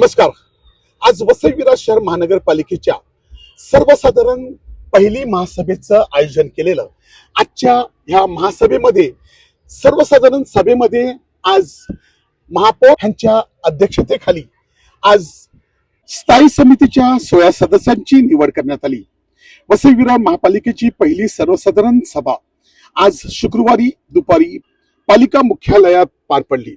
नमस्कार. आज वसई विरार शहर महानगरपालिकेच्या सर्वसाधारण पहिली महासभेचं आयोजन केलेलं. आजच्या ह्या महासभेमध्ये सर्वसाधारण सभेमध्ये आज महापौर यांच्या अध्यक्षतेखाली आज स्थायी समितीच्या 16 सदस्यांची निवड करण्यात आली. वसई विरार महापालिकेची पहिली सर्वसाधारण सभा आज शुक्रवारी दुपारी पालिका मुख्यालयात पार पडली.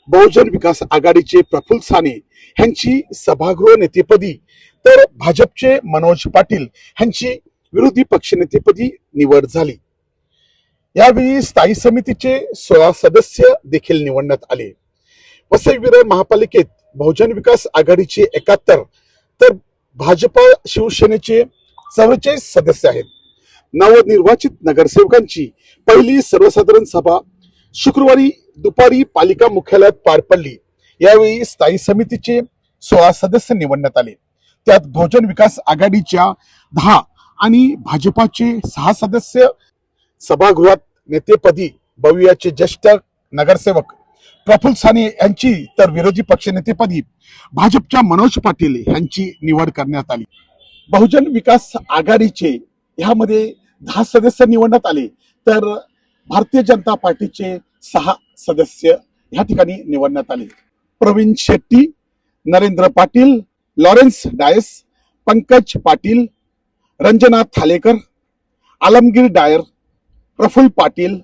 बहुजन विकास आघाडीचे प्रफुल्ल साने यांची सभागृह नेतेपदी तर भाजपचे मनोज पाटील यांची विरोधी पक्षनेतेपदी निवड झाली. यावेळी स्थायी समितीचे 16 सदस्य देखील निवडण्यात आले. वसई विरार महापालिकेत बहुजन विकास आघाडीचे 71 तर भाजप शिवसेनेचे 44 सदस्य आहेत. नवनिर्वाचित नगरसेवकांची पहिली सर्वसाधारण सभा शुक्रवारी दुपारी पालिका मुख्यालयात पार पडली. यावेळी स्थायी समितीचे 16 सदस्य निवडण्यात आले. त्यात बहुजन विकास आघाडीच्या 10 आणि भाजपाचे 6 सदस्य. सभागृहात नेतेपदी बवियाचे ज्येष्ठ नगरसेवक प्रफुल्ल साने यांची तर विरोधी पक्षनेतेपदी भाजपच्या मनोज पाटील यांची निवड करण्यात आली. बहुजन विकास आघाडीचे ह्यामध्ये 10 सदस्य निवडण्यात आले तर भारतीय जनता पार्टीचे 6 सदस्य ह्या ठिकाणी निवडण्यात आले. प्रवीण शेट्टी, नरेंद्र पाटील, लॉरेन्स डायस, पंकज पाटील, रंजना थालेकर, आलमगीर डायर, प्रफुल्ल पाटील,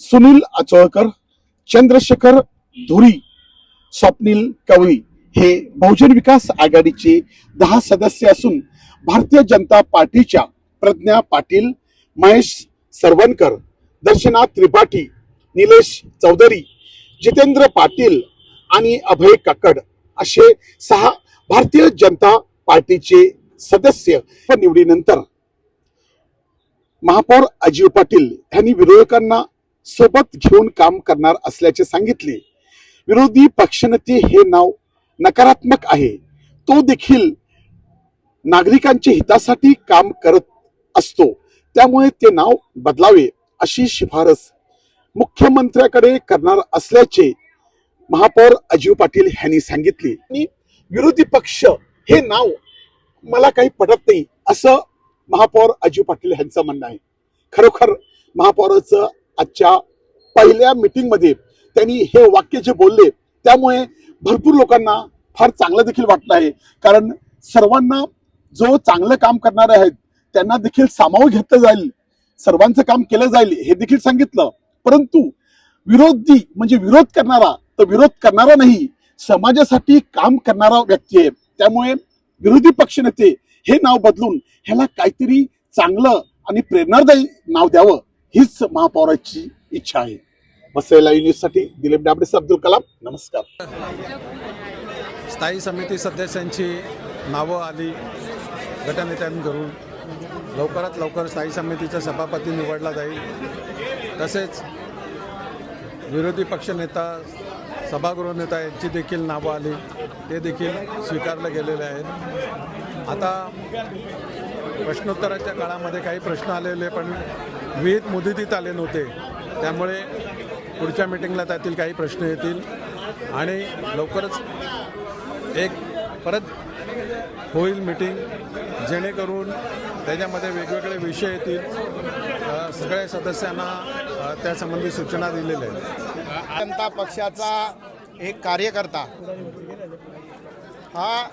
सुनील अचोळकर, चंद्रशेखर धुरी, स्वप्नील कवळी हे बहुजन विकास आघाडीचे 10 सदस्य असून भारतीय जनता पार्टीच्या प्रज्ञा पाटील, महेश सरवणकर, दर्शना त्रिपाठी, निलेश चौधरी, जितेंद्र पाटील आणि अभय काकड असे 6 भारतीय जनता पार्टीचे सदस्य निवडीनंतर महापौर अजिव पाटील यांनी विरोधकांना सोबत घेऊन काम करणार असल्याचे सांगितले. विरोधी पक्षनेते हे नाव नकारात्मक आहे, तो देखील नागरिकांच्या हितासाठी काम करत असतो, त्यामुळे ते नाव बदलावे अशी शिफारस मुख्यमंत्र्याकडे करणार असल्याचे महापौर अजिव पाटील यांनी सांगितले. विरोधी पक्ष हे नाव मला काही पटत नाही असं महापौर अजिव पाटील यांचं म्हणणं आहे. खरोखर महापौराचं आजच्या पहिल्या मीटिंग मध्ये त्यांनी हे वाक्य जे बोलले त्यामुळे भरपूर लोकांना फार चांगलं देखील वाटलं आहे. कारण सर्वांना जो चांगलं काम करणारे आहेत त्यांना देखील सामावून घेतलं जाईल, सर्वांचं काम केलं जाईल हे देखील सांगितलं. परंतु विरोधी म्हणजे विरोध करणारा तर विरोध करणारा नाही, समाजासाठी काम करणारा व्यक्ती आहे. त्यामुळे विरोधी पक्षनेते हे नाव बदलून ह्याला काहीतरी चांगलं आणि प्रेरणादायी नाव द्यावं हीच महापौराची इच्छा आहे. वसई लाईव्ह न्यूज साठी दिलीप डाबडे, अब्दुल कलाम. नमस्कार. स्थायी समिती सदस्यांची नावं आली गटनेत्यांकडून. लवकरात लवकर स्थायी समितीचा सभापती निवडला जाईल. तसेच विरोधी पक्षनेता, सभागृह नेता यांची देखील नावं आली, ते देखील स्वीकारले गेलेले आहेत. आता प्रश्नोत्तराच्या काळामध्ये काही प्रश्न आलेले पण विहित मुदतीत आले नव्हते, त्यामुळे पुढच्या मीटिंगला त्यातील काही प्रश्न येतील आणि लवकरच एक परत होईल मीटिंग, जेणेकरून त्याच्यामध्ये वेगवेगळे विषय येतील. सगळ्या सदस्यांना त्यासंबंधी सूचना दिलेल्या आहेत. जनता पक्षाचा एक कार्यकर्ता हा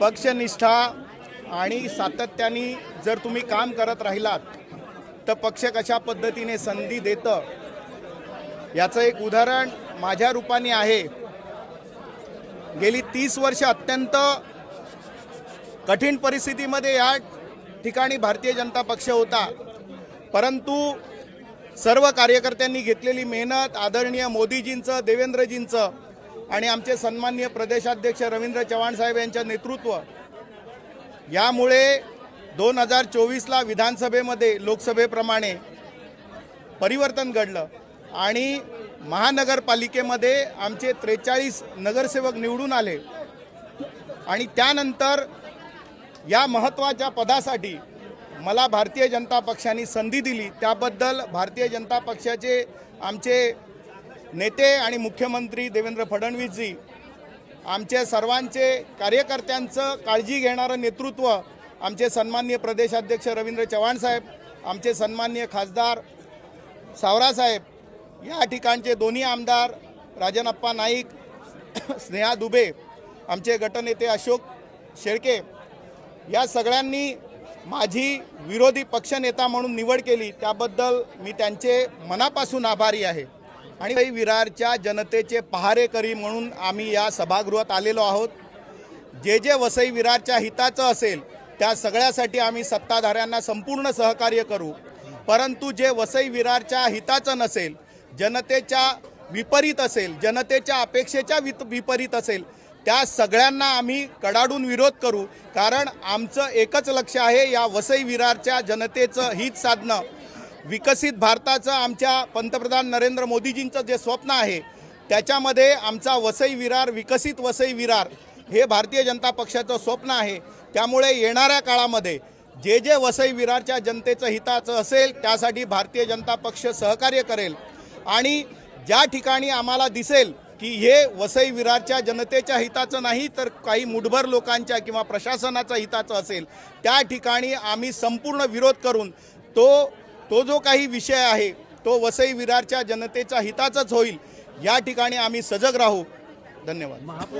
पक्षनिष्ठा आणि सातत्याने जर तुम्ही काम करत राहिलात तर पक्ष कशा पद्धतीने संधी देतं याचं एक उदाहरण माझ्या रूपाने आहे. गेली 30 वर्ष अत्यंत कठीण परिस्थितीमध्ये या ठिकाणी भारतीय जनता पक्ष होता, परंतु सर्व कार्यकर्त्यांनी घेतलेली मेहनत, आदरणीय मोदीजींचं, देवेंद्रजींचं आणि आमचे सन्माननीय प्रदेशाध्यक्ष रवींद्र चव्हाण साहेब यांच्या नेतृत्व यामुळे 2024ला विधानसभेमध्ये लोकसभेप्रमाणे परिवर्तन घडलं आणि महानगरपालिकेमध्ये आमचे 43 नगरसेवक निवडून आले. आणि त्यानंतर या महत्त्वाच्या पदासाठी मला भारतीय जनता पक्षाने संधी दिली, त्याबद्दल भारतीय जनता पक्षाचे आमचे नेते आणि मुख्यमंत्री देवेंद्र फडणवीसजी आमचे सर्वांचे कार्यकर्त्यांचं काळजी घेणारं नेतृत्व आमचे सन्माननीय प्रदेशाध्यक्ष रवींद्र चव्हाण साहेब, आमचे सन्माननीय खासदार सावरासाहेब, या ठिकाणचे दोन्ही आमदार राजनप्पा नाईक, स्नेहा दुबे, आमचे गटनेते अशोक शेळके, या सगळ्यांनी माझी विरोधी पक्षनेता म्हणून निवड केली त्याबद्दल मी त्यांचे मनापासून आभारी आहे। आणि विरारच्या जनतेचे पहारेकरी म्हणून आम्ही या सभागृहात आलेलो आहोत। जे जे वसई विरारच्या हिताचं असेल त्या सगळ्यासाठी आम्ही सत्ताधाऱ्यांना संपूर्ण सहकार्य करू, परंतु जे वसई विरारच्या हिताचं नसेल, जनतेच्या विपरीत असेल, जनतेच्या अपेक्षेच्या विपरीत असेल, त्या सगळ्यांना आम्ही कडाडून विरोध करू। कारण आमचं एकच लक्ष आहे, या वसई विरारच्या जनतेचं हित साधणं, विकसित भारताचं आमच्या पंतप्रधान नरेंद्र मोदीजींचं जे स्वप्न आहे त्याच्यामध्ये आमचा वसई विरार, विकसित वसई विरार हे भारतीय जनता पक्षाचं स्वप्न आहे। त्यामुळे येणाऱ्या काळामध्ये जे जे वसई विरारच्या जनतेचं हिताचं असेल त्यासाठी भारतीय जनता पक्ष सहकार्य करेल। आणि ज्या ठिकाणी आम्हाला दिसेल की हे वसई विरारच्या जनतेच्या हिताचं नाही तर काही मुठभर लोकांच्या किंवा प्रशासनाच्या हिताचं असेल, त्या ठिकाणी आम्ही संपूर्ण विरोध करून तो जो काही विषय आहे तो वसई विरारच्या जनतेच्या हिताचाच होईल, या ठिकाणी आम्ही सजग राहू। धन्यवाद।